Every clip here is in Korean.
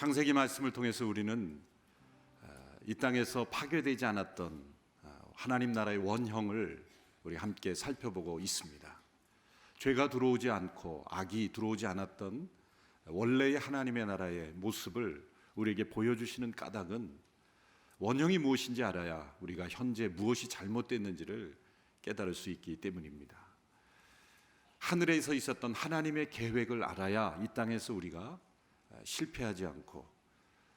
창세기 말씀을 통해서 우리는 이 땅에서 파괴되지 않았던 하나님 나라의 원형을 우리 함께 살펴보고 있습니다. 죄가 들어오지 않고 악이 들어오지 않았던 원래의 하나님의 나라의 모습을 우리에게 보여주시는 까닭은 원형이 무엇인지 알아야 우리가 현재 무엇이 잘못됐는지를 깨달을 수 있기 때문입니다. 하늘에서 있었던 하나님의 계획을 알아야 이 땅에서 우리가 실패하지 않고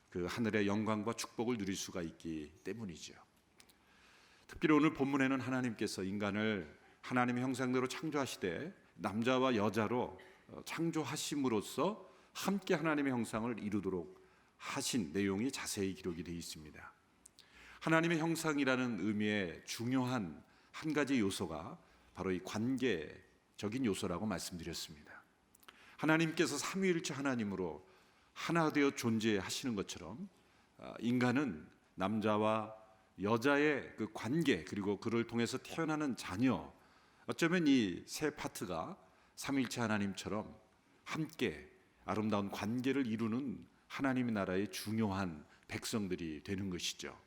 그 하늘의 영광과 축복을 누릴 수가 있기 때문이죠. 특별히 오늘 본문에는 하나님께서 인간을 하나님의 형상대로 창조하시되 남자와 여자로 창조하심으로써 함께 하나님의 형상을 이루도록 하신 내용이 자세히 기록이 되어 있습니다. 하나님의 형상이라는 의미의 중요한 한 가지 요소가 바로 이 관계적인 요소라고 말씀드렸습니다. 하나님께서 삼위일체 하나님으로 하나 되어 존재하시는 것처럼 인간은 남자와 여자의 그 관계, 그리고 그를 통해서 태어나는 자녀, 어쩌면 이 세 파트가 삼위일체 하나님처럼 함께 아름다운 관계를 이루는 하나님의 나라의 중요한 백성들이 되는 것이죠.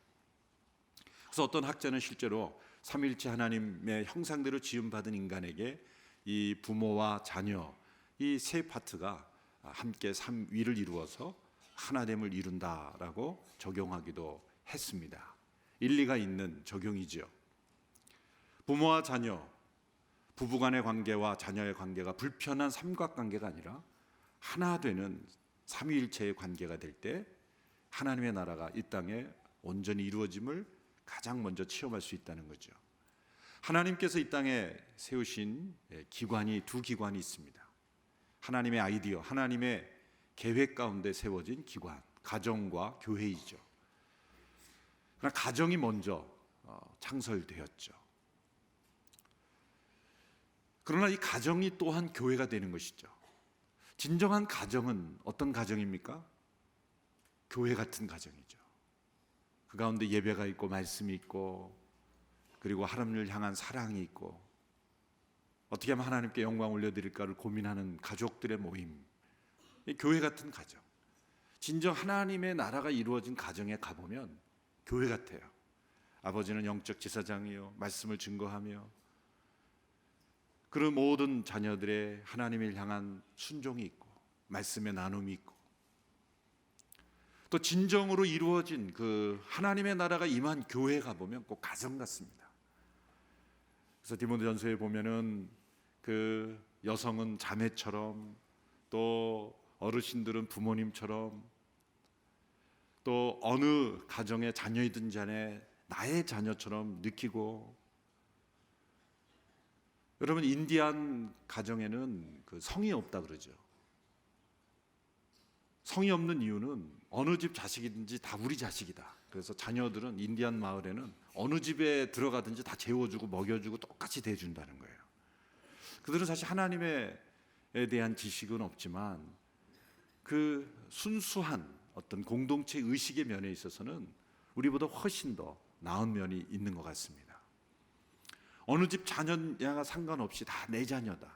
그래서 어떤 학자는 실제로 삼위일체 하나님의 형상대로 지음받은 인간에게 이 부모와 자녀, 이 세 파트가 함께 삼위를 이루어서 하나됨을 이룬다라고 적용하기도 했습니다. 일리가 있는 적용이죠. 부모와 자녀, 부부간의 관계와 자녀의 관계가 불편한 삼각관계가 아니라 하나 되는 삼위일체의 관계가 될 때 하나님의 나라가 이 땅에 온전히 이루어짐을 가장 먼저 체험할 수 있다는 거죠. 하나님께서 이 땅에 세우신 기관이 두 기관이 있습니다. 하나님의 아이디어, 하나님의 계획 가운데 세워진 기관, 가정과 교회이죠. 그러나 가정이 먼저 창설되었죠. 그러나 이 가정이 또한 교회가 되는 것이죠. 진정한 가정은 어떤 가정입니까? 교회 같은 가정이죠. 그 가운데 예배가 있고 말씀이 있고 그리고 하나님을 향한 사랑이 있고 어떻게 하면 하나님께 영광 올려드릴까를 고민하는 가족들의 모임, 교회 같은 가정. 진정 하나님의 나라가 이루어진 가정에 가보면 교회 같아요. 아버지는 영적 제사장이요, 말씀을 증거하며 그런 모든 자녀들의 하나님을 향한 순종이 있고 말씀의 나눔이 있고 또 진정으로 이루어진 그 하나님의 나라가 임한 교회에 가보면 꼭 가정 같습니다. 그래서 디모데전서에 보면은 그 여성은 자매처럼, 또 어르신들은 부모님처럼, 또 어느 가정의 자녀이든 간에 나의 자녀처럼 느끼고, 여러분 인디안 가정에는 그 성이 없다 그러죠. 성이 없는 이유는 어느 집 자식이든지 다 우리 자식이다. 그래서 자녀들은 인디안 마을에는 어느 집에 들어가든지 다 재워주고 먹여주고 똑같이 대해준다는 거예요. 그들은 사실 하나님에 대한 지식은 없지만 그 순수한 어떤 공동체 의식의 면에 있어서는 우리보다 훨씬 더 나은 면이 있는 것 같습니다. 어느 집 자녀냐가 상관없이 다 내 자녀다,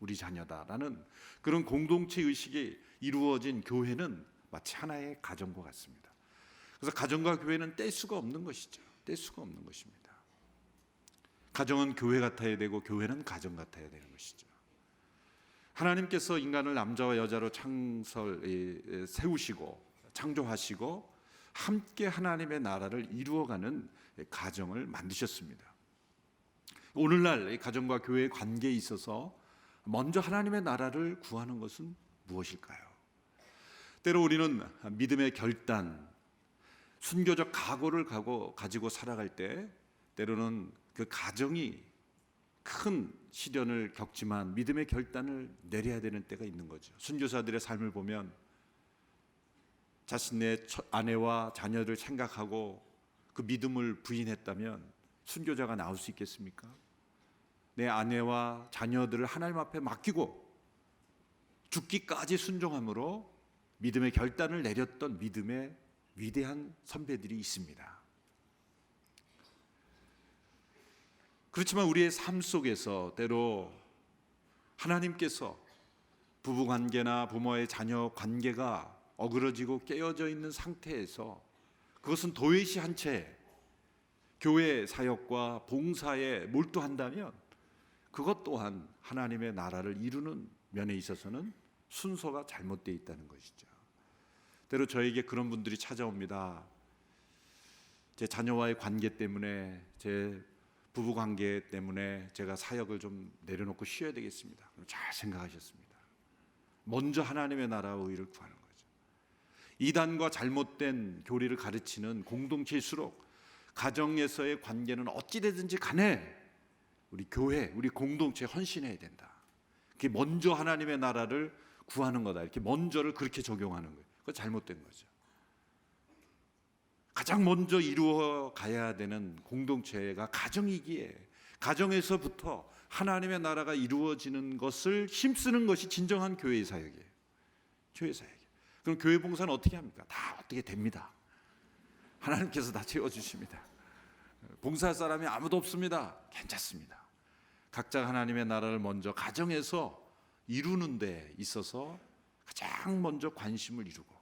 우리 자녀다라는 그런 공동체 의식이 이루어진 교회는 마치 하나의 가정과 같습니다. 그래서 가정과 교회는 뗄 수가 없는 것이죠. 뗄 수가 없는 것입니다. 가정은 교회 같아야 되고 교회는 가정 같아야 되는 것이죠. 하나님께서 인간을 남자와 여자로 세우시고 창조하시고 함께 하나님의 나라를 이루어가는 가정을 만드셨습니다. 오늘날 이 가정과 교회의 관계에 있어서 먼저 하나님의 나라를 구하는 것은 무엇일까요? 때로 우리는 믿음의 결단, 순교적 각오를 가지고 살아갈 때 때로는 그 가정이 큰 시련을 겪지만 믿음의 결단을 내려야 되는 때가 있는 거죠. 순교자들의 삶을 보면 자신의 아내와 자녀를 생각하고 그 믿음을 부인했다면 순교자가 나올 수 있겠습니까? 내 아내와 자녀들을 하나님 앞에 맡기고 죽기까지 순종함으로 믿음의 결단을 내렸던 믿음의 위대한 선배들이 있습니다. 그렇지만 우리의 삶 속에서 때로 하나님께서 부부관계나 부모의 자녀 관계가 어그러지고 깨어져 있는 상태에서 그것은 도외시한 채 교회 사역과 봉사에 몰두한다면 그것 또한 하나님의 나라를 이루는 면에 있어서는 순서가 잘못되어 있다는 것이죠. 때로 저에게 그런 분들이 찾아옵니다. 제 자녀와의 관계 때문에, 제 부부 관계 때문에 제가 사역을 좀 내려놓고 쉬어야 되겠습니다. 잘 생각하셨습니다. 먼저 하나님의 나라와 의를 구하는 거죠. 이단과 잘못된 교리를 가르치는 공동체일수록 가정에서의 관계는 어찌되든지 간에 우리 교회, 우리 공동체에 헌신해야 된다. 그게 먼저 하나님의 나라를 구하는 거다. 이렇게 먼저를 그렇게 적용하는 거예요. 그거 잘못된 거죠. 가장 먼저 이루어 가야 되는 공동체가 가정이기에 가정에서부터 하나님의 나라가 이루어지는 것을 힘쓰는 것이 진정한 교회의 사역이에요. 교회 사역이에요. 그럼 교회 봉사는 어떻게 합니까? 다 어떻게 됩니다. 하나님께서 다 채워주십니다. 봉사할 사람이 아무도 없습니다. 괜찮습니다. 각자 하나님의 나라를 먼저 가정에서 이루는 데 있어서 가장 먼저 관심을 이루고,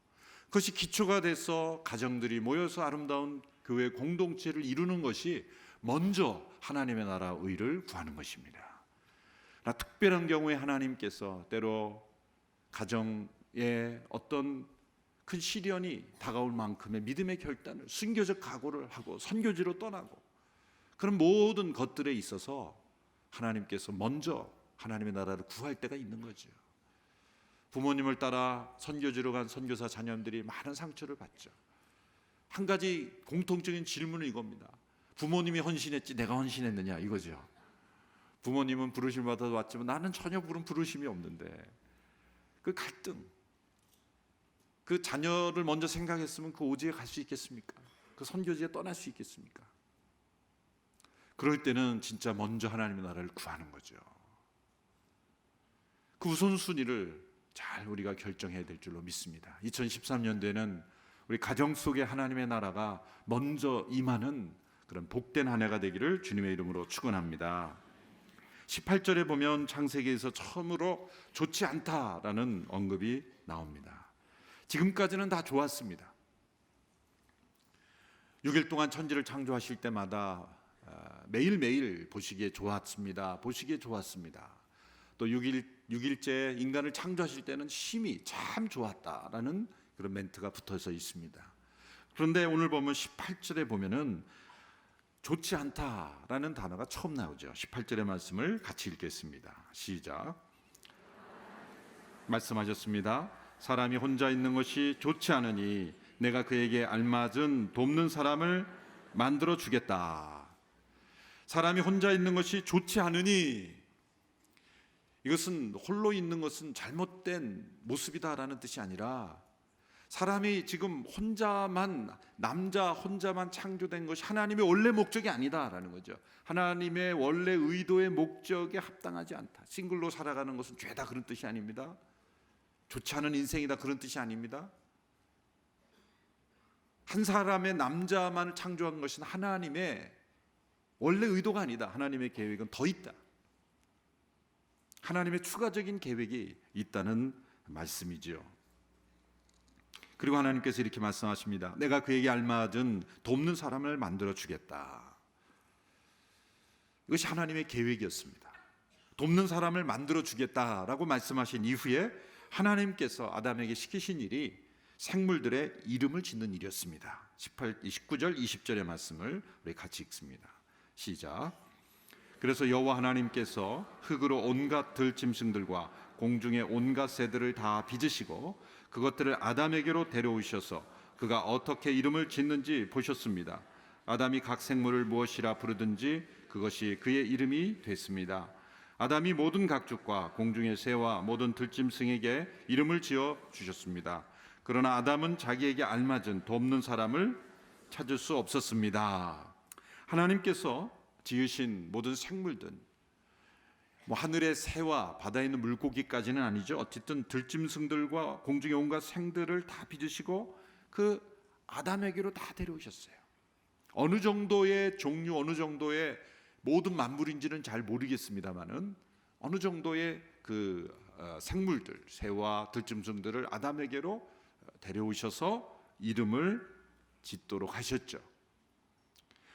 그것이 기초가 돼서 가정들이 모여서 아름다운 교회 공동체를 이루는 것이 먼저 하나님의 나라 의를 구하는 것입니다. 특별한 경우에 하나님께서 때로 가정에 어떤 큰 시련이 다가올 만큼의 믿음의 결단을, 순교적 각오를 하고 선교지로 떠나고, 그런 모든 것들에 있어서 하나님께서 먼저 하나님의 나라를 구할 때가 있는 거죠. 부모님을 따라 선교지로 간 선교사 자녀들이 많은 상처를 받죠. 한 가지 공통적인 질문은 이겁니다. 부모님이 헌신했지 내가 헌신했느냐, 이거죠. 부모님은 부르심을 받아서 왔지만 나는 전혀 그런 부르심이 없는데, 그 갈등, 그 자녀를 먼저 생각했으면 그 오지에 갈 수 있겠습니까? 그 선교지에 떠날 수 있겠습니까? 그럴 때는 진짜 먼저 하나님의 나라를 구하는 거죠. 그 우선순위를 잘 우리가 결정해야 될 줄로 믿습니다. 2013년도에는 우리 가정 속에 하나님의 나라가 먼저 임하는 그런 복된 한 해가 되기를 주님의 이름으로 축원합니다. 18절에 보면 창세기에서 처음으로 좋지 않다라는 언급이 나옵니다. 지금까지는 다 좋았습니다. 6일 동안 천지를 창조하실 때마다 매일매일 보시기에 좋았습니다. 보시기에 좋았습니다. 또 6일째 인간을 창조하실 때는 심히 참 좋았다라는 그런 멘트가 붙어서 있습니다. 그런데 오늘 보면 18절에 보면은 좋지 않다라는 단어가 처음 나오죠. 18절의 말씀을 같이 읽겠습니다. 시작. 말씀하셨습니다. 사람이 혼자 있는 것이 좋지 않으니 내가 그에게 알맞은 돕는 사람을 만들어 주겠다. 사람이 혼자 있는 것이 좋지 않으니, 이것은 홀로 있는 것은 잘못된 모습이다라는 뜻이 아니라, 사람이 지금 남자 혼자만 창조된 것이 하나님의 원래 목적이 아니다라는 거죠. 하나님의 원래 의도의 목적에 합당하지 않다. 싱글로 살아가는 것은 죄다, 그런 뜻이 아닙니다. 좋지 않은 인생이다, 그런 뜻이 아닙니다. 한 사람의 남자만을 창조한 것은 하나님의 원래 의도가 아니다. 하나님의 계획은 더 있다. 하나님의 추가적인 계획이 있다는 말씀이지요. 그리고 하나님께서 이렇게 말씀하십니다. 내가 그에게 알맞은 돕는 사람을 만들어 주겠다. 이것이 하나님의 계획이었습니다. 돕는 사람을 만들어 주겠다라고 말씀하신 이후에 하나님께서 아담에게 시키신 일이 생물들의 이름을 짓는 일이었습니다. 19절 20절의 말씀을 우리 같이 읽습니다. 시작. 그래서 여호와 하나님께서 흙으로 온갖 들짐승들과 공중의 온갖 새들을 다 빚으시고 그것들을 아담에게로 데려오셔서 그가 어떻게 이름을 짓는지 보셨습니다. 아담이 각 생물을 무엇이라 부르든지 그것이 그의 이름이 됐습니다. 아담이 모든 각축과 공중의 새와 모든 들짐승에게 이름을 지어 주셨습니다. 그러나 아담은 자기에게 알맞은 돕는 사람을 찾을 수 없었습니다. 하나님께서 지으신 모든 생물들, 하늘의 새와 바다에 있는 물고기까지는 아니죠. 어쨌든 들짐승들과 공중의 온갖 생들을 다 빚으시고 그 아담에게로 다 데려오셨어요. 어느 정도의 종류, 어느 정도의 모든 만물인지는 잘 모르겠습니다만은 어느 정도의 그 생물들, 새와 들짐승들을 아담에게로 데려오셔서 이름을 짓도록 하셨죠.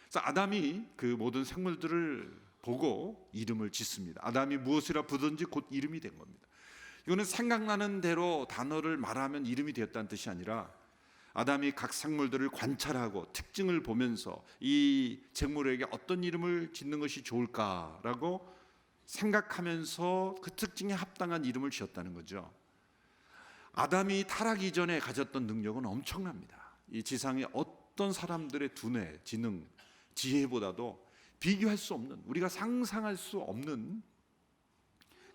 그래서 아담이 그 모든 생물들을 보고 이름을 짓습니다. 아담이 무엇이라 부든지 곧 이름이 된 겁니다. 이거는 생각나는 대로 단어를 말하면 이름이 되었다는 뜻이 아니라 아담이 각 생물들을 관찰하고 특징을 보면서 이 생물에게 어떤 이름을 짓는 것이 좋을까라고 생각하면서 그 특징에 합당한 이름을 지었다는 거죠. 아담이 타락 이전에 가졌던 능력은 엄청납니다. 이 지상의 어떤 사람들의 두뇌, 지능, 지혜보다도 비교할 수 없는, 우리가 상상할 수 없는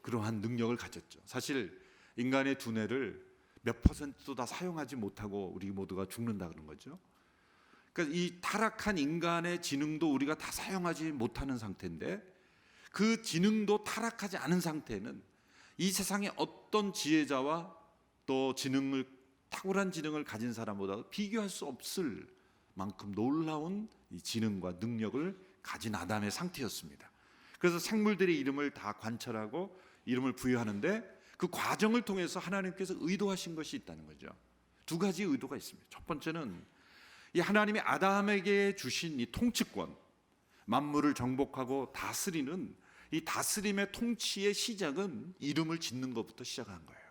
그러한 능력을 가졌죠. 사실 인간의 두뇌를 몇 퍼센트도 다 사용하지 못하고 우리 모두가 죽는다 그런 거죠. 그러니까 이 타락한 인간의 지능도 우리가 다 사용하지 못하는 상태인데, 그 지능도 타락하지 않은 상태는 이 세상의 어떤 지혜자와 또 탁월한 지능을 가진 사람보다 비교할 수 없을 만큼 놀라운 이 지능과 능력을 가진 아담의 상태였습니다. 그래서 생물들의 이름을 다 관찰하고 이름을 부여하는데, 그 과정을 통해서 하나님께서 의도하신 것이 있다는 거죠. 두 가지 의도가 있습니다. 첫 번째는 이 하나님이 아담에게 주신 이 통치권, 만물을 정복하고 다스리는 이 다스림의 통치의 시작은 이름을 짓는 것부터 시작한 거예요.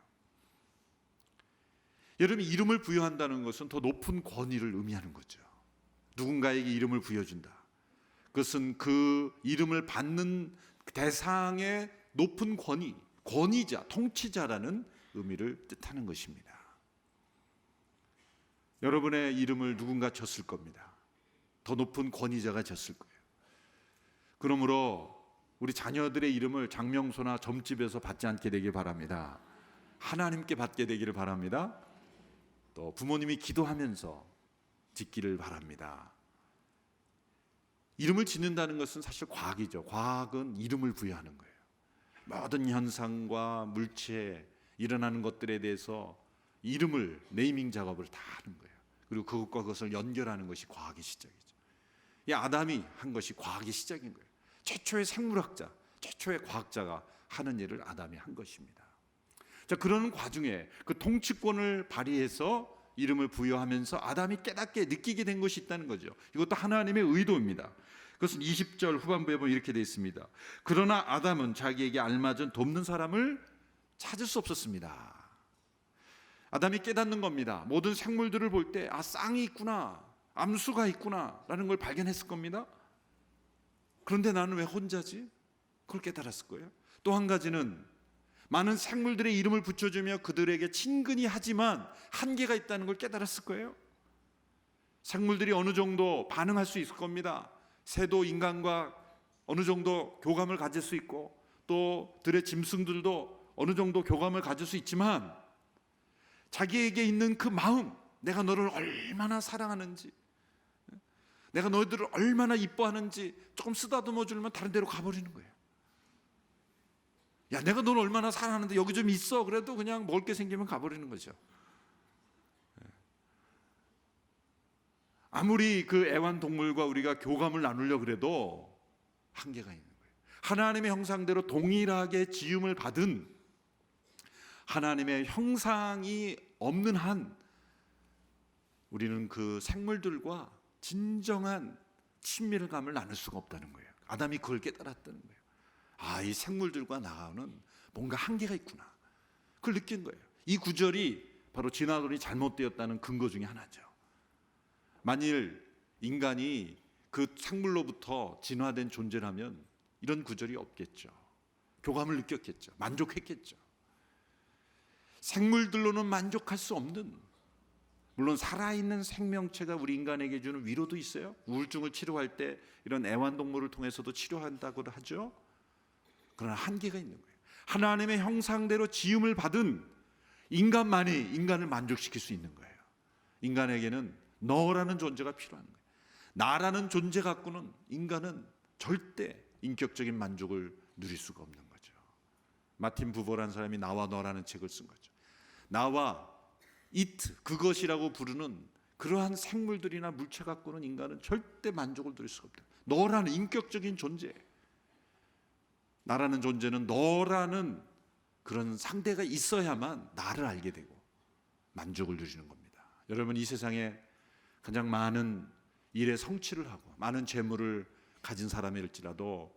여러분, 이름을 부여한다는 것은 더 높은 권위를 의미하는 거죠. 누군가에게 이름을 부여준다. 그것은 그 이름을 받는 대상의 높은 권위자, 통치자라는 의미를 뜻하는 것입니다. 여러분의 이름을 누군가 졌을 겁니다. 더 높은 권위자가 졌을 거예요. 그러므로 우리 자녀들의 이름을 장명소나 점집에서 받지 않게 되길 바랍니다. 하나님께 받게 되기를 바랍니다. 또 부모님이 기도하면서 짓기를 바랍니다. 이름을 짓는다는 것은 사실 과학이죠. 과학은 이름을 부여하는 거예요. 모든 현상과 물체에 일어나는 것들에 대해서 이름을, 네이밍 작업을 다 하는 거예요. 그리고 그것과 그것을 연결하는 것이 과학의 시작이죠. 이 아담이 한 것이 과학의 시작인 거예요. 최초의 생물학자, 최초의 과학자가 하는 일을 아담이 한 것입니다. 자, 그런 과정에 그 통치권을 발휘해서 이름을 부여하면서 아담이 깨닫게 느끼게 된 것이 있다는 거죠. 이것도 하나님의 의도입니다. 그것은 20절 후반부에 보면 이렇게 되어 있습니다. 그러나 아담은 자기에게 알맞은 돕는 사람을 찾을 수 없었습니다. 아담이 깨닫는 겁니다. 모든 생물들을 볼 때 쌍이 있구나, 암수가 있구나 라는 걸 발견했을 겁니다. 그런데 나는 왜 혼자지? 그걸 깨달았을 거예요. 또 한 가지는 많은 생물들의 이름을 붙여주며 그들에게 친근히 하지만 한계가 있다는 걸 깨달았을 거예요. 생물들이 어느 정도 반응할 수 있을 겁니다. 새도 인간과 어느 정도 교감을 가질 수 있고, 또 들의 짐승들도 어느 정도 교감을 가질 수 있지만, 자기에게 있는 그 마음, 내가 너를 얼마나 사랑하는지, 내가 너희들을 얼마나 이뻐하는지 조금 쓰다듬어 주면 다른 데로 가버리는 거예요. 야, 내가 너를 얼마나 사랑하는데 여기 좀 있어. 그래도 그냥 먹을 게 생기면 가버리는 거죠. 아무리 그 애완동물과 우리가 교감을 나누려고 해도 한계가 있는 거예요. 하나님의 형상대로 동일하게 지음을 받은 하나님의 형상이 없는 한 우리는 그 생물들과 진정한 친밀감을 나눌 수가 없다는 거예요. 아담이 그걸 깨달았다는 거예요. 이 생물들과 나는 뭔가 한계가 있구나. 그걸 느낀 거예요. 이 구절이 바로 진화론이 잘못되었다는 근거 중에 하나죠. 만일 인간이 그 생물로부터 진화된 존재라면 이런 구절이 없겠죠. 교감을 느꼈겠죠. 만족했겠죠. 생물들로는 만족할 수 없는, 물론 살아있는 생명체가 우리 인간에게 주는 위로도 있어요. 우울증을 치료할 때 이런 애완동물을 통해서도 치료한다고 하죠. 그러나 한계가 있는 거예요. 하나님의 형상대로 지음을 받은 인간만이 인간을 만족시킬 수 있는 거예요. 인간에게는 너라는 존재가 필요한 거예요. 나라는 존재 갖고는 인간은 절대 인격적인 만족을 누릴 수가 없는 거죠. 마틴 부버라는 사람이 나와 너라는 책을 쓴 거죠. 나와 it, 그것이라고 부르는 그러한 생물들이나 물체 갖고는 인간은 절대 만족을 누릴 수가 없다. 너라는 인격적인 존재, 나라는 존재는 너라는 그런 상대가 있어야만 나를 알게 되고, 만족을 누리는 겁니다. 여러분, 이 세상에 가장 많은 일의 성취를 하고 많은 재물을 가진 사람일지라도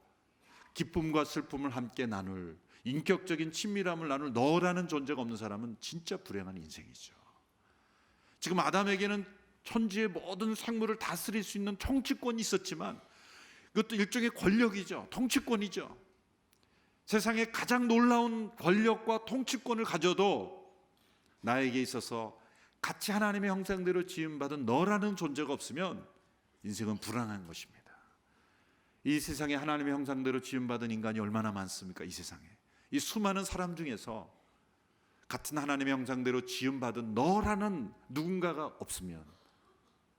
기쁨과 슬픔을 함께 나눌, 인격적인 친밀함을 나눌 너라는 존재가 없는 사람은 진짜 불행한 인생이죠. 지금 아담에게는 천지의 모든 생물을 다스릴 수 있는 통치권이 있었지만 그것도 일종의 권력이죠. 통치권이죠. 세상에 가장 놀라운 권력과 통치권을 가져도 나에게 있어서 같이 하나님의 형상대로 지음받은 너라는 존재가 없으면 인생은 불안한 것입니다. 이 세상에 하나님의 형상대로 지음받은 인간이 얼마나 많습니까? 이 세상에 이 수많은 사람 중에서 같은 하나님의 형상대로 지음받은 너라는 누군가가 없으면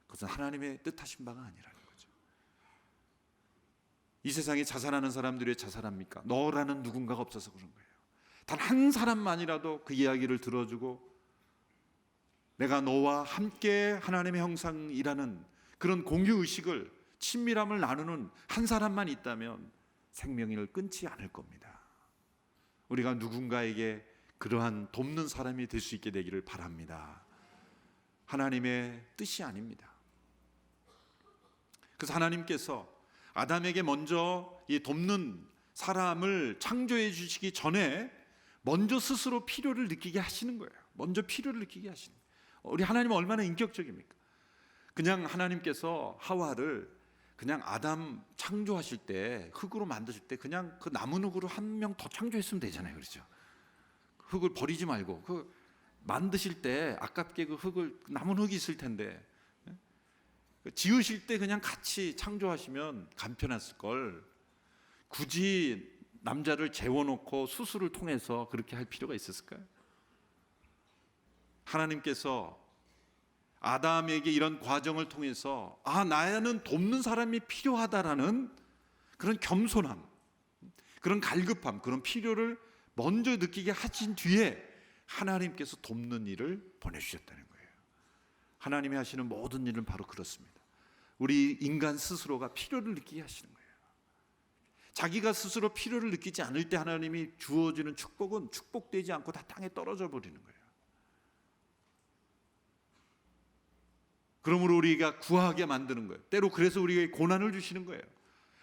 그것은 하나님의 뜻하신 바가 아니라는 거죠. 이 세상에 자살하는 사람들이 왜 자살합니까? 너라는 누군가가 없어서 그런 거예요. 단 한 사람만이라도 그 이야기를 들어주고 내가 너와 함께 하나님의 형상이라는 그런 공유의식을, 친밀함을 나누는 한 사람만 있다면 생명을 끊지 않을 겁니다. 우리가 누군가에게 그러한 돕는 사람이 될 수 있게 되기를 바랍니다. 하나님의 뜻이 아닙니다. 그래서 하나님께서 아담에게 먼저 이 돕는 사람을 창조해 주시기 전에 먼저 스스로 필요를 느끼게 하시는 거예요. 먼저 필요를 느끼게 하시는 거예요. 우리 하나님은 얼마나 인격적입니까? 그냥 하나님께서 하와를 그냥 아담 창조하실 때, 흙으로 만드실 때 그냥 그 남은 흙으로 한 명 더 창조했으면 되잖아요. 그렇죠? 흙을 버리지 말고 그 만드실 때 아깝게 그 흙을, 남은 흙이 있을 텐데 지으실 때 그냥 같이 창조하시면 간편했을 걸, 굳이 남자를 재워놓고 수술을 통해서 그렇게 할 필요가 있었을까요? 하나님께서 아담에게 이런 과정을 통해서 나는 돕는 사람이 필요하다라는 그런 겸손함, 그런 갈급함, 그런 필요를 먼저 느끼게 하신 뒤에 하나님께서 돕는 일을 보내주셨다는 거예요. 하나님이 하시는 모든 일은 바로 그렇습니다. 우리 인간 스스로가 필요를 느끼게 하시는 거예요. 자기가 스스로 필요를 느끼지 않을 때 하나님이 주어지는 축복은 축복되지 않고 다 땅에 떨어져 버리는 거예요. 그러므로 우리가 구하게 만드는 거예요. 때로 그래서 우리에게 고난을 주시는 거예요.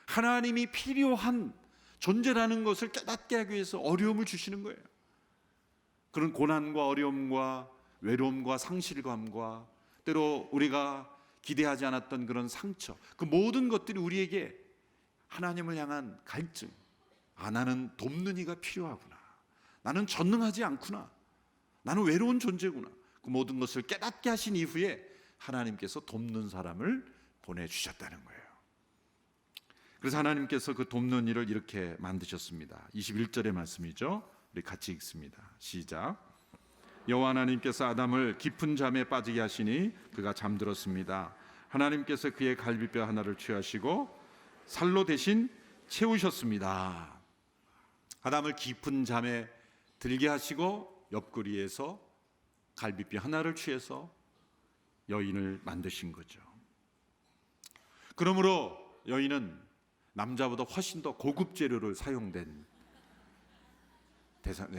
하나님이 필요한 존재라는 것을 깨닫게 하기 위해서 어려움을 주시는 거예요. 그런 고난과 어려움과 외로움과 상실감과 때로 우리가 기대하지 않았던 그런 상처, 그 모든 것들이 우리에게 하나님을 향한 갈증, 나는 돕는 이가 필요하구나, 나는 전능하지 않구나, 나는 외로운 존재구나, 그 모든 것을 깨닫게 하신 이후에 하나님께서 돕는 사람을 보내주셨다는 거예요. 그래서 하나님께서 그 돕는 일을 이렇게 만드셨습니다. 21절의 말씀이죠. 우리 같이 읽습니다. 시작. 여호와 하나님께서 아담을 깊은 잠에 빠지게 하시니 그가 잠들었습니다. 하나님께서 그의 갈비뼈 하나를 취하시고 살로 대신 채우셨습니다. 아담을 깊은 잠에 들게 하시고 옆구리에서 갈비뼈 하나를 취해서 여인을 만드신 거죠. 그러므로 여인은 남자보다 훨씬 더 고급 재료를 사용된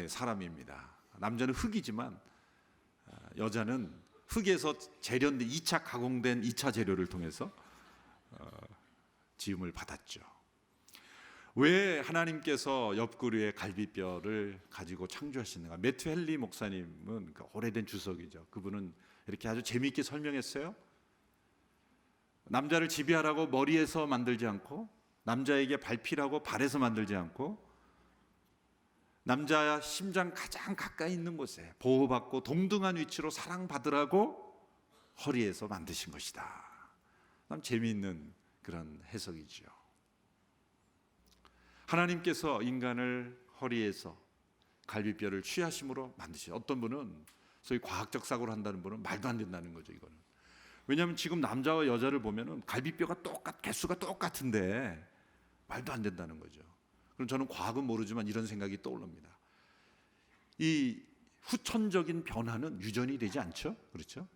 사람입니다. 남자는 흙이지만 여자는 흙에서 재련된 2차 가공된 2차 재료를 통해서 지음을 받았죠. 왜 하나님께서 옆구리에 갈비뼈를 가지고 창조하시는가? 매튜 헨리 목사님은 오래된 주석이죠. 그분은 이렇게 아주 재미있게 설명했어요. 남자를 지배하라고 머리에서 만들지 않고, 남자에게 발피라고 발에서 만들지 않고, 남자의 심장 가장 가까이 있는 곳에 보호받고 동등한 위치로 사랑받으라고 허리에서 만드신 것이다. 참 재미있는 그런 해석이죠. 하나님께서 인간을 허리에서 갈비뼈를 취하심으로 만드신, 어떤 분은 소위 과학적 사고를 한다는 분은 말도 안 된다는 거죠. 이거는 왜냐하면 지금 남자와 여자를 보면은 갈비뼈가 개수가 똑같은데 말도 안 된다는 거죠. 그럼 저는 과학은 모르지만 이런 생각이 떠오릅니다. 이 후천적인 변화는 유전이 되지 않죠, 그렇죠?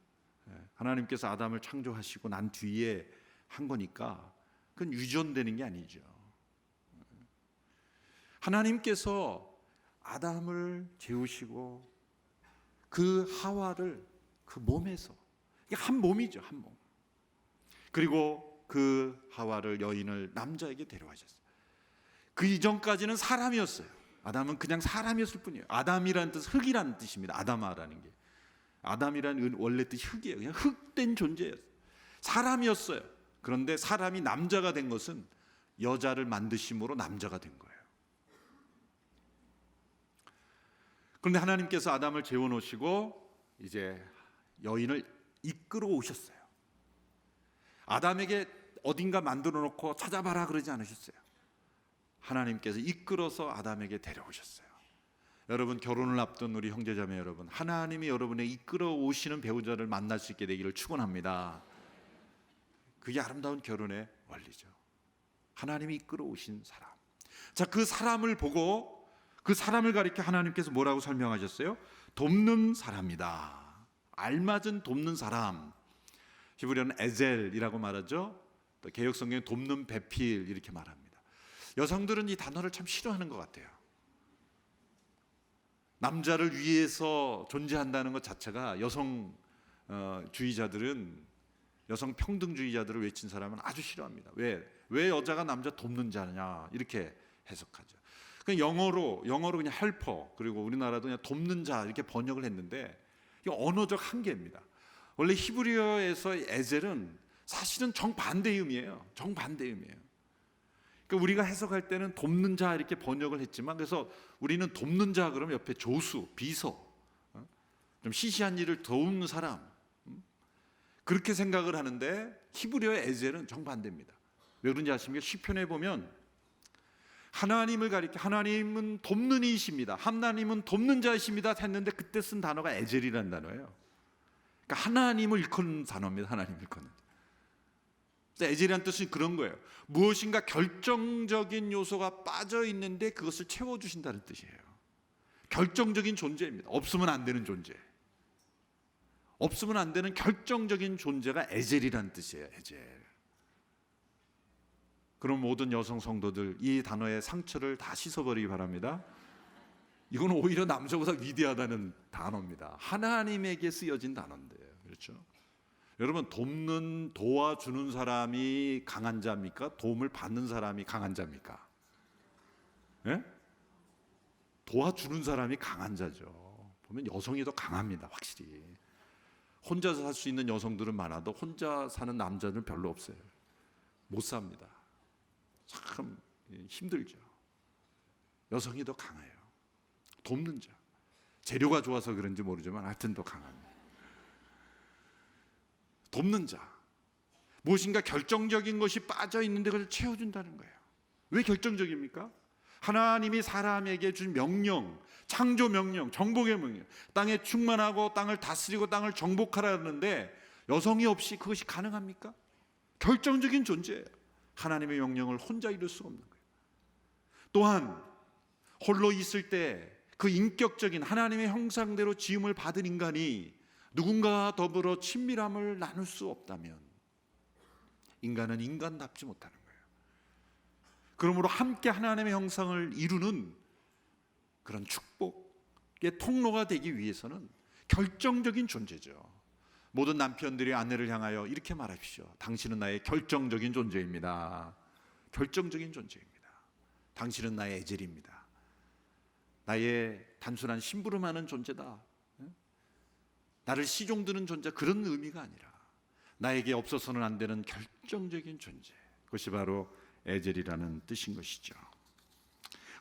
하나님께서 아담을 창조하시고 난 뒤에 한 거니까 그건 유전되는 게 아니죠. 하나님께서 아담을 재우시고 그 하와를 그 몸에서, 이게 한 몸이죠, 한 몸. 그리고 그 하와를, 여인을 남자에게 데려가셨어요. 그 이전까지는 사람이었어요. 아담은 그냥 사람이었을 뿐이에요. 아담이라는 뜻은 흙이라는 뜻입니다. 아담아라는 게, 아담이라는 원래 뜻이 흙이에요. 그냥 흙된 존재였어요. 사람이었어요. 그런데 사람이 남자가 된 것은 여자를 만드심으로 남자가 된 거예요. 그런데 하나님께서 아담을 재워놓으시고 이제 여인을 이끌어 오셨어요. 아담에게 어딘가 만들어 놓고 찾아봐라 그러지 않으셨어요. 하나님께서 이끌어서 아담에게 데려오셨어요. 여러분, 결혼을 앞둔 우리 형제자매 여러분, 하나님이 여러분의 이끌어 오시는 배우자를 만날 수 있게 되기를 축원합니다. 그게 아름다운 결혼의 원리죠. 하나님이 이끌어 오신 사람. 자, 그 사람을 보고, 그 사람을 가리켜 하나님께서 뭐라고 설명하셨어요? 돕는 사람이다. 알맞은 돕는 사람. 히브리어는 에젤이라고 말하죠. 또 개역 성경에 돕는 배필 이렇게 말합니다. 여성들은 이 단어를 참 싫어하는 것 같아요. 남자를 위해서 존재한다는 것 자체가 여성주의자들은, 여성 평등주의자들을 외친 사람은 아주 싫어합니다. 왜 여자가 남자 돕는 자냐 이렇게 해석하죠. 그냥 영어로 그냥 헬퍼, 그리고 우리나라도 그냥 돕는 자 이렇게 번역을 했는데, 이게 언어적 한계입니다. 원래 히브리어에서 에젤은 사실은 정반대의 의미예요. 정반대의 의미예요. 그러니까 우리가 해석할 때는 돕는 자 이렇게 번역을 했지만, 그래서 우리는 돕는 자 그러면 옆에 조수, 비서, 좀 시시한 일을 도우는 사람, 그렇게 생각을 하는데 히브리어의 에젤은 정반대입니다. 왜 그런지 아십니까? 시편에 보면 하나님을 가리켜 하나님은 돕는 이이십니다, 하나님은 돕는 자이십니다 했는데 그때 쓴 단어가 에젤이라는 단어예요. 그러니까 하나님을 일컫는 단어입니다. 하나님을 일컫는. 에젤이라는 뜻은 그런 거예요. 무엇인가 결정적인 요소가 빠져 있는데 그것을 채워주신다는 뜻이에요. 결정적인 존재입니다. 없으면 안 되는 존재. 없으면 안 되는 결정적인 존재가 에젤이라는 뜻이에요. 에젤. 그럼 모든 여성 성도들, 이 단어의 상처를 다 씻어버리기 바랍니다. 이건 오히려 남자보다 위대하다는 단어입니다. 하나님에게 쓰여진 단어인데요. 그렇죠? 여러분, 도와주는 사람이 강한 자입니까? 도움을 받는 사람이 강한 자입니까? 예? 도와주는 사람이 강한 자죠. 보면 여성이 더 강합니다. 확실히. 혼자서 살 수 있는 여성들은 많아도 혼자 사는 남자는 별로 없어요. 못 삽니다. 참 힘들죠. 여성이 더 강해요. 돕는 자. 재료가 좋아서 그런지 모르지만 하여튼 더 강합니다. 돕는 자. 무엇인가 결정적인 것이 빠져 있는데 그걸 채워준다는 거예요. 왜 결정적입니까? 하나님이 사람에게 준 명령, 창조 명령, 정복의 명령, 땅에 충만하고 땅을 다스리고 땅을 정복하라는데 여성이 없이 그것이 가능합니까? 결정적인 존재예요. 하나님의 명령을 혼자 이룰 수 없는 거예요. 또한 홀로 있을 때 그 인격적인 하나님의 형상대로 지음을 받은 인간이 누군가와 더불어 친밀함을 나눌 수 없다면 인간은 인간답지 못하는 거예요. 그러므로 함께 하나님의 형상을 이루는 그런 축복의 통로가 되기 위해서는 결정적인 존재죠. 모든 남편들이 아내를 향하여 이렇게 말하십시오. 당신은 나의 결정적인 존재입니다. 결정적인 존재입니다. 당신은 나의 에젤입니다. 나의 단순한 심부름하는 존재다. 나를 시종드는 존재, 그런 의미가 아니라 나에게 없어서는 안 되는 결정적인 존재, 그것이 바로 에젤이라는 뜻인 것이죠.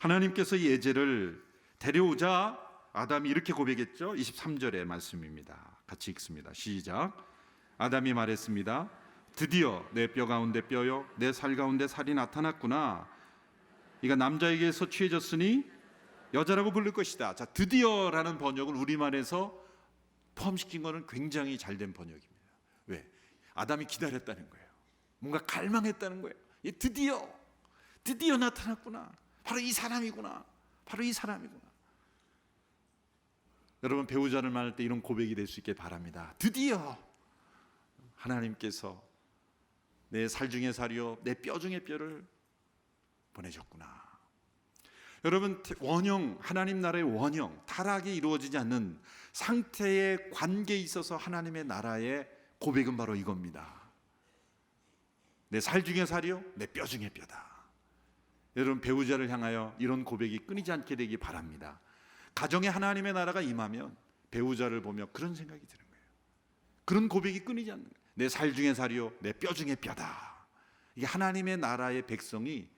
하나님께서 이 에젤을 데려오자 아담이 이렇게 고백했죠. 23절의 말씀입니다. 같이 읽습니다. 시작. 아담이 말했습니다. 드디어 내 뼈 가운데 뼈요 내 살 가운데 살이 나타났구나. 이가 남자에게서 취해졌으니 여자라고 부를 것이다. 자, 드디어라는 번역을 우리말에서 포함시킨 것은 굉장히 잘된 번역입니다. 왜? 아담이 기다렸다는 거예요. 뭔가 갈망했다는 거예요. 드디어 나타났구나. 바로 이 사람이구나. 바로 이 사람이구나. 여러분, 배우자를 만날 때 이런 고백이 될 수 있게 바랍니다. 드디어 하나님께서 내 살 중에 살이요 내 뼈 중에 뼈를 보내셨구나. 여러분, 원형, 하나님 나라의 원형, 타락이 이루어지지 않는 상태의 관계에 있어서 하나님의 나라의 고백은 바로 이겁니다. 내 살 중에 살이요, 내 뼈 중에 뼈다. 여러분, 배우자를 향하여 이런 고백이 끊이지 않게 되기 바랍니다. 가정에 하나님의 나라가 임하면 배우자를 보며 그런 생각이 드는 거예요. 그런 고백이 끊이지 않는 거예요. 내 살 중에 살이요, 내 뼈 중에 뼈다. 이게 하나님의 나라의 백성이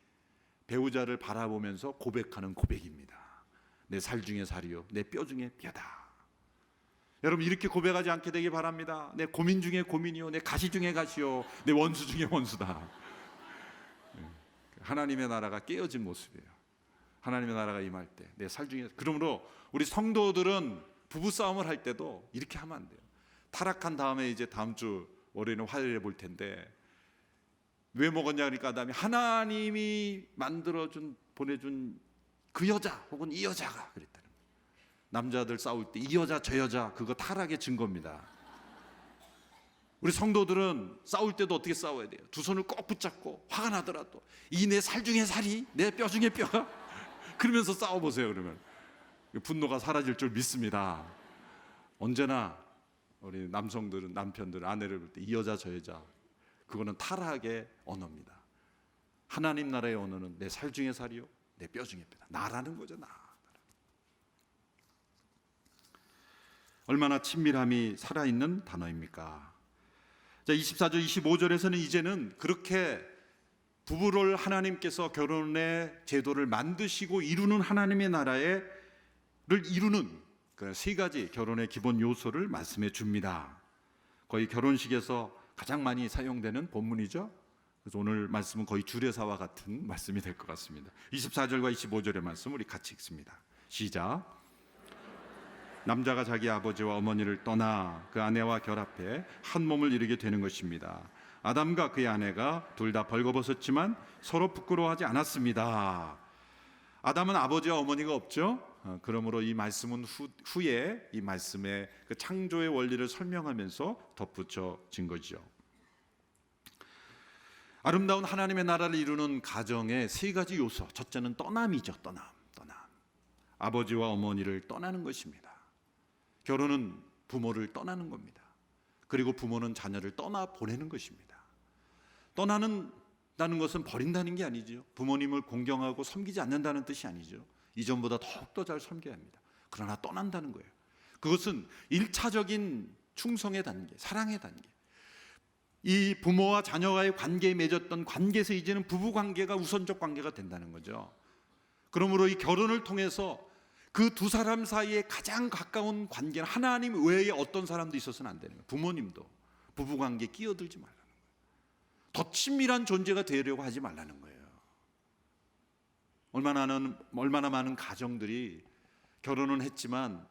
배우자를 바라보면서 고백하는 고백입니다. 내 살 중에 살이요, 내 뼈 중에 뼈다. 여러분, 이렇게 고백하지 않게 되기 바랍니다. 내 고민 중에 고민이요, 내 가시 중에 가시요, 내 원수 중에 원수다. 하나님의 나라가 깨어진 모습이에요. 하나님의 나라가 임할 때 내 살 중에. 그러므로 우리 성도들은 부부싸움을 할 때도 이렇게 하면 안 돼요. 타락한 다음에 이제 다음 주 월요일은 화요일에 볼 텐데, 왜 먹었냐 그러니까 아담이 하나님이 만들어준, 보내준 그 여자 혹은 이 여자가 그랬다는 거예요. 남자들 싸울 때 이 여자 저 여자, 그거 타락의 증거입니다. 우리 성도들은 싸울 때도 어떻게 싸워야 돼요? 두 손을 꼭 붙잡고 화가 나더라도 이 내 살 중에 살이, 내 뼈 중에 뼈가, 그러면서 싸워보세요. 그러면 분노가 사라질 줄 믿습니다. 언제나 우리 남성들은, 남편들은 아내를 볼 때 이 여자 저 여자, 그거는 타락의 언어입니다. 하나님 나라의 언어는 내 살 중에 살이요, 내 뼈 중에 뼈다. 나라는 거죠. 나. 얼마나 친밀함이 살아있는 단어입니까? 자, 24절 25절에서는 이제는 그렇게 부부를 하나님께서 결혼의 제도를 만드시고 이루는 하나님의 나라를 이루는 그 세 가지 결혼의 기본 요소를 말씀해 줍니다. 거의 결혼식에서 가장 많이 사용되는 본문이죠. 그래서 오늘 말씀은 거의 주례사와 같은 말씀이 될 것 같습니다. 24절과 25절의 말씀 우리 같이 읽습니다. 시작. 남자가 자기 아버지와 어머니를 떠나 그 아내와 결합해 한 몸을 이루게 되는 것입니다. 아담과 그의 아내가 둘 다 벌거벗었지만 서로 부끄러워하지 않았습니다. 아담은 아버지와 어머니가 없죠. 그러므로 이 말씀은 후에 이 말씀의 그 창조의 원리를 설명하면서 덧붙여진 거죠. 아름다운 하나님의 나라를 이루는 가정의 세 가지 요소. 첫째는 떠남이죠. 떠남. 아버지와 어머니를 떠나는 것입니다. 결혼은 부모를 떠나는 겁니다. 그리고 부모는 자녀를 떠나 보내는 것입니다. 떠나는 것은 버린다는 게 아니죠. 부모님을 공경하고 섬기지 않는다는 뜻이 아니죠. 이전보다 더욱더 잘 섬겨야 합니다. 그러나 떠난다는 거예요. 그것은 1차적인 충성의 단계, 사랑의 단계. 이 부모와 자녀와의 관계에 맺었던 관계에서 이제는 부부 관계가 우선적 관계가 된다는 거죠. 그러므로 이 결혼을 통해서 그 두 사람 사이에 가장 가까운 관계는 하나님 외에 어떤 사람도 있어서는 안 되는 거예요. 부모님도 부부 관계에 끼어들지 말라는 거예요. 더 친밀한 존재가 되려고 하지 말라는 거예요. 얼마나 많은 가정들이 결혼은 했지만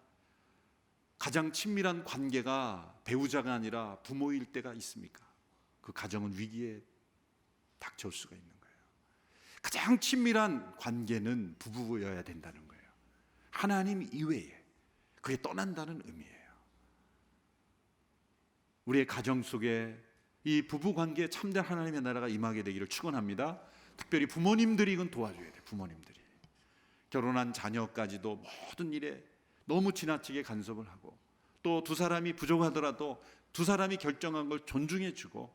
가장 친밀한 관계가 배우자가 아니라 부모일 때가 있습니까? 그 가정은 위기에 닥쳐올 수가 있는 거예요. 가장 친밀한 관계는 부부여야 된다는 거예요. 하나님 이외에. 그게 떠난다는 의미예요. 우리의 가정 속에 이 부부 관계에 참된 하나님의 나라가 임하게 되기를 축원합니다. 특별히 부모님들이 이건 도와줘야 돼요. 부모님들이 결혼한 자녀까지도 모든 일에 너무 지나치게 간섭을 하고, 또 두 사람이 부족하더라도 두 사람이 결정한 걸 존중해주고,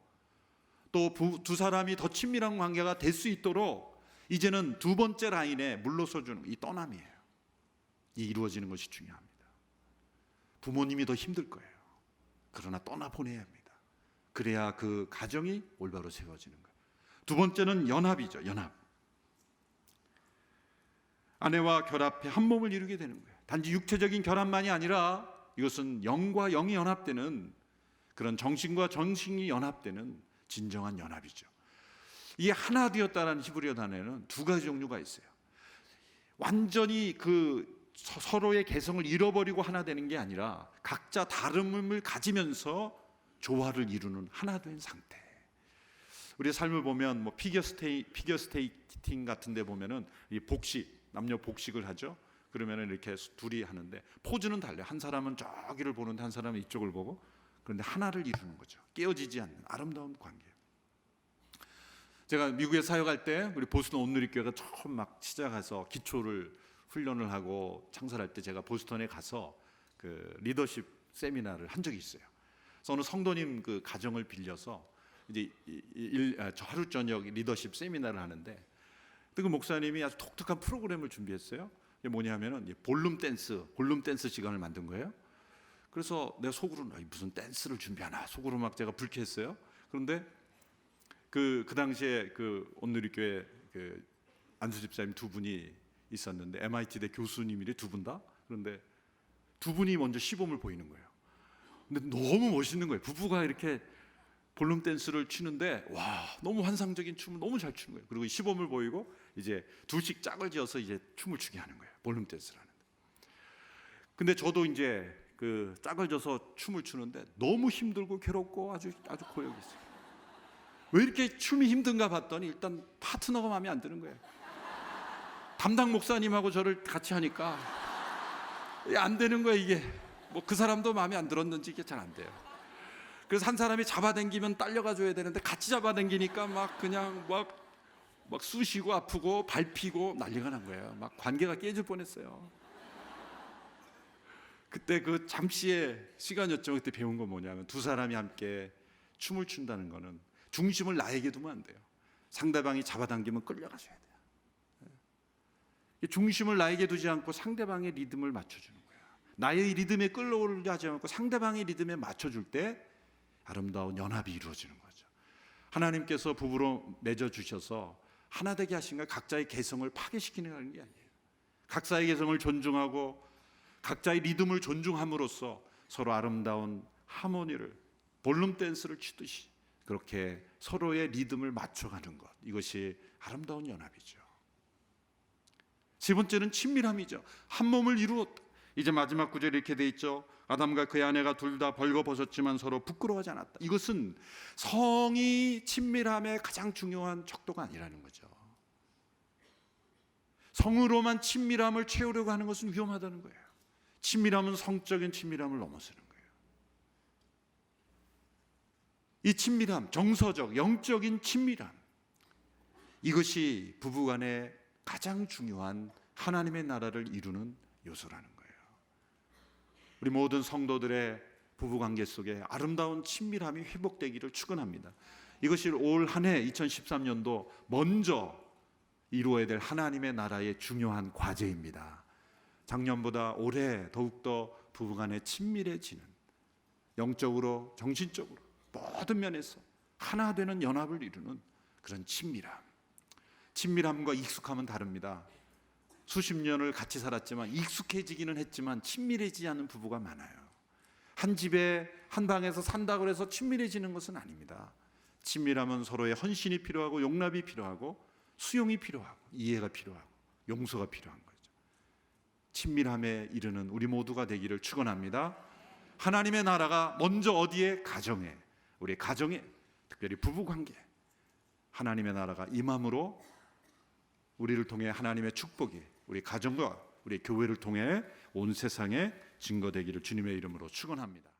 또 두 사람이 더 친밀한 관계가 될 수 있도록 이제는 두 번째 라인에 물러서주는 이 떠남이에요. 이 이루어지는 것이 중요합니다. 부모님이 더 힘들 거예요. 그러나 떠나보내야 합니다. 그래야 그 가정이 올바로 세워지는 거예요. 두 번째는 연합이죠. 연합. 아내와 결합해 한 몸을 이루게 되는 거예요. 단지 육체적인 결합만이 아니라 이것은 영과 영이 연합되는, 그런 정신과 정신이 연합되는 진정한 연합이죠. 이게 하나 되었다는 히브리어 단어에는 두 가지 종류가 있어요. 완전히 그 서로의 개성을 잃어버리고 하나 되는 게 아니라 각자 다름을 가지면서 조화를 이루는 하나 된 상태. 우리의 삶을 보면 뭐 피겨 스케이팅 같은 데 보면은 이 복식, 남녀 복식을 하죠. 그러면은 이렇게 둘이 하는데 포즈는 달라요. 한 사람은 저기를 보는데 한 사람은 이쪽을 보고, 그런데 하나를 이루는 거죠. 깨어지지 않는 아름다운 관계. 제가 미국에 사역할 때 우리 보스턴 온누리교회가 처음 막 시작해서 기초를 훈련을 하고 창설할 때 제가 보스턴에 가서 그 리더십 세미나를 한 적이 있어요. 그래서 어느 성도님 그 가정을 빌려서 이제 저 하루 저녁 리더십 세미나를 하는데 그 목사님이 아주 독특한 프로그램을 준비했어요. 이게 뭐냐면은 볼룸 댄스 시간을 만든 거예요. 그래서 내가 속으로 무슨 댄스를 준비하나 속으로 막 제가 불쾌했어요. 그런데 그 당시에 그 온누리교회 그 안수 집사님 두 분이 있었는데 MIT대 교수님이 두 분 다. 그런데 두 분이 먼저 시범을 보이는 거예요. 근데 너무 멋있는 거예요. 부부가 이렇게 볼룸 댄스를 추는데 와, 너무 환상적인 춤을 너무 잘 추는 거예요. 그리고 시범을 보이고 이제 둘씩 짝을 지어서 이제 춤을 추게 하는 거예요. 볼룸 댄스를 하는데. 근데 저도 이제 그 짝을 져서 춤을 추는데 너무 힘들고 괴롭고 아주 고역이 있어요. 왜 이렇게 춤이 힘든가 봤더니 일단 파트너가 마음에 안 드는 거예요. 담당 목사님하고 저를 같이 하니까 안 되는 거예요. 이게 뭐 그 사람도 마음에 안 들었는지 이게 잘 안 돼요. 그래서 한 사람이 잡아당기면 딸려가 줘야 되는데 같이 잡아당기니까 막 그냥 막 쑤시고 아프고 밟히고 난리가 난 거예요. 막 관계가 깨질 뻔했어요. 그때 그 잠시의 시간이었죠. 그때 배운 건 뭐냐면 두 사람이 함께 춤을 춘다는 거는 중심을 나에게 두면 안 돼요. 상대방이 잡아당기면 끌려가셔야 돼요. 중심을 나에게 두지 않고 상대방의 리듬을 맞춰주는 거예요. 나의 리듬에 끌려오르지 하지 않고 상대방의 리듬에 맞춰줄 때 아름다운 연합이 이루어지는 거죠. 하나님께서 부부로 맺어주셔서 하나 되게 하신 거 각자의 개성을 파괴시키는 게 아니에요. 각자의 개성을 존중하고 각자의 리듬을 존중함으로써 서로 아름다운 하모니를 볼룸 댄스를 추듯이 그렇게 서로의 리듬을 맞춰가는 것, 이것이 아름다운 연합이죠. 세 번째는 친밀함이죠. 한 몸을 이루었다. 이제 마지막 구절에 이렇게 돼 있죠. 아담과 그의 아내가 둘 다 벌거벗었지만 서로 부끄러워하지 않았다. 이것은 성이 친밀함의 가장 중요한 척도가 아니라는 거죠. 성으로만 친밀함을 채우려고 하는 것은 위험하다는 거예요. 친밀함은 성적인 친밀함을 넘어서는 거예요. 이 친밀함, 정서적, 영적인 친밀함, 이것이 부부간의 가장 중요한 하나님의 나라를 이루는 요소라는 거예요. 우리 모든 성도들의 부부관계 속에 아름다운 친밀함이 회복되기를 축원합니다. 이것이 올 한 해 2013년도 먼저 이루어야 될 하나님의 나라의 중요한 과제입니다. 작년보다 올해 더욱더 부부간에 친밀해지는, 영적으로 정신적으로 모든 면에서 하나 되는 연합을 이루는 그런 친밀함과 익숙함은 다릅니다. 수십 년을 같이 살았지만 익숙해지기는 했지만 친밀해지지 않는 부부가 많아요. 한 집에 한 방에서 산다고 해서 친밀해지는 것은 아닙니다. 친밀함은 서로의 헌신이 필요하고 용납이 필요하고 수용이 필요하고 이해가 필요하고 용서가 필요한 거죠. 친밀함에 이르는 우리 모두가 되기를 축원합니다. 하나님의 나라가 먼저 어디에? 가정에, 우리 가정에, 특별히 부부관계, 하나님의 나라가 임함으로 우리를 통해 하나님의 축복이 우리 가정과 우리 교회를 통해 온 세상에 증거되기를 주님의 이름으로 축원합니다.